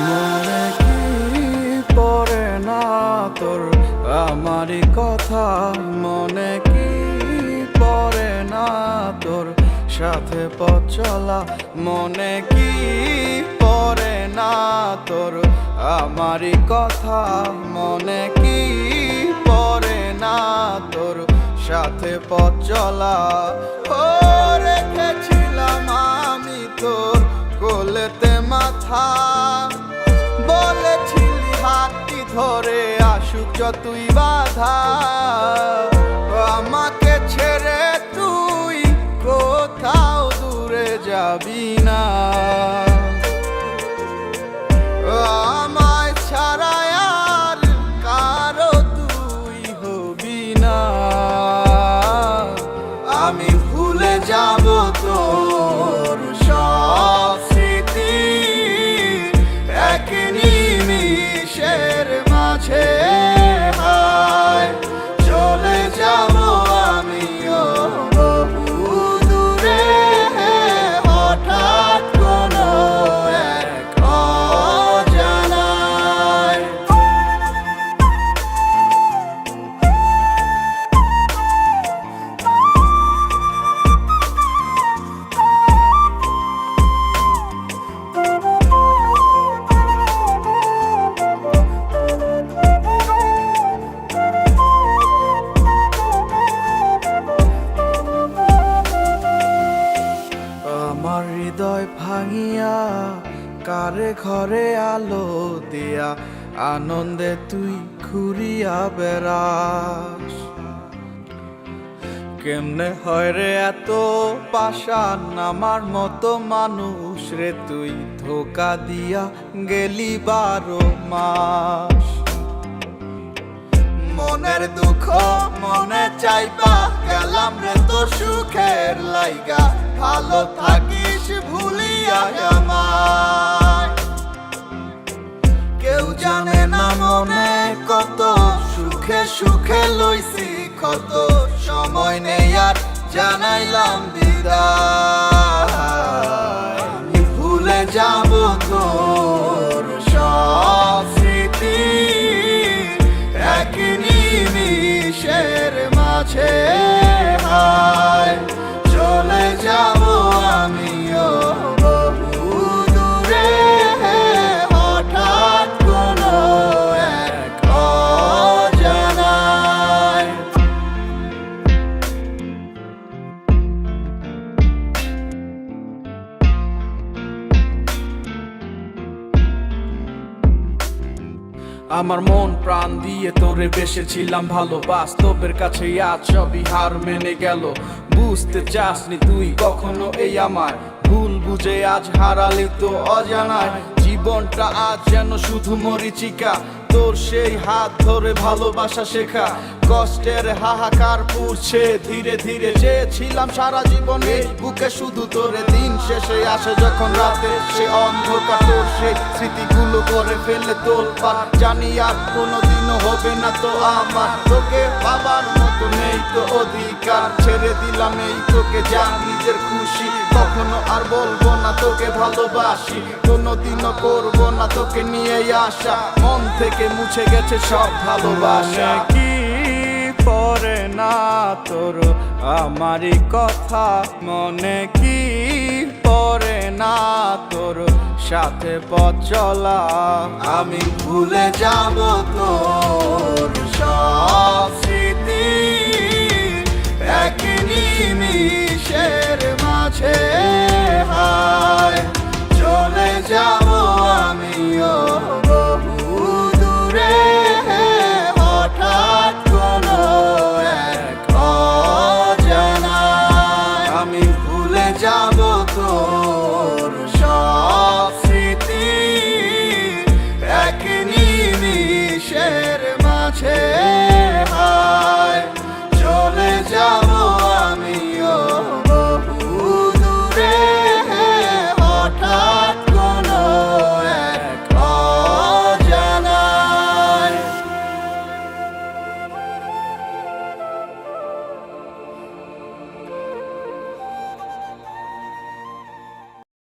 মনে কি পড়ে না তোর আমারই কথা, মনে কি পড়ে না তোর সাথে পথ চলা, মনে কি পড়ে না তোর আমারই কথা, মনে কি পড়ে না তোর সাথে পথ চলা। ও রেখেছিলাম আমি তোর কোলেতে মাথা, বলেছিলি হাতটি ধরে আসুক যতই বাধা, আমাকে ছেড়ে তুই কোথাও দূরে যাবি না, আমায় ছাড়া আর কারো তুই হবি না। আমি ভুলে যাব তোর সব স্মৃতি এক নিমিষের মাঝে, হায় চলে যাব আমিও বহু দূরে, হঠাৎ কোনো এক অজানায়। আমার হৃদয় ভাঙিয়া কারে ঘরে আলো দিয়া, আনন্দে তুই ঘুরিয়া বেড়াস। কেমনে হয় রে এত পাষাণ আমার মতো মানুষ রে, তুই ধোকা দিয়া গেলি 12 মাস। মনের দুঃখ মনে চাইবা গেলাম রে তোর সুখের লাইগা, ভালো থাকিস ভুলিয়া আমায়। কেউ জানে না মনে কত সুখে সুখে লইছি ক্ষত, সময় নেই আর জানাইলাম বিদায়। ভুলে যাব তোর সব স্মৃতি এক নিমিষের মাঝে, হায় চলে যাব আমিও বহু দূরে, হঠাৎ কোনো এক অজানায়। আমার মন প্রাণ দিয়ে তোরে বেসেছিলাম ভালো, বাস্তবের কাছে আজ সবই হার মেনে গেল। বুঝতে চাসনি তুই কখনো এই আমার ভুল বুঝে আজ হারালি তো অজানায়। জীবনটা আজ যেন শুধু মরিচিকা, তোর সেই হাত ধরে ভালোবাসা শেখা, কষ্টের হাহাকার পুড়ছে ধীরে ধীরে। চেয়েছিলাম সারা জীবন এই বুকে শুধু তোরে, দিন শেষে আসে যখন রাতে সে অন্ধকার, তোর সেই স্মৃতিগুলো করে ফেলে তোর পার। জানি আর কোনোদিনও হবে না তো আমার, তোকে বাবার মতো নেই তো অধিকার। ছেড়ে দিলাম এই তোকে যা নিজের খুশি, কখনো আর বলবো না তোকে ভালোবাসি, কোনোদিনও করবো না তোকে নিয়ে আসা, মন থেকে মুছে গেছে সব ভালোবাসা। কি পড়ে না তোর আমারই কথা, মনে কি পড়ে না তোর সাথে পথ চলা, আমি ভুলে যাব তোর সব স্মৃতি এক নিমিষের মাঝে, হায় চলে যাব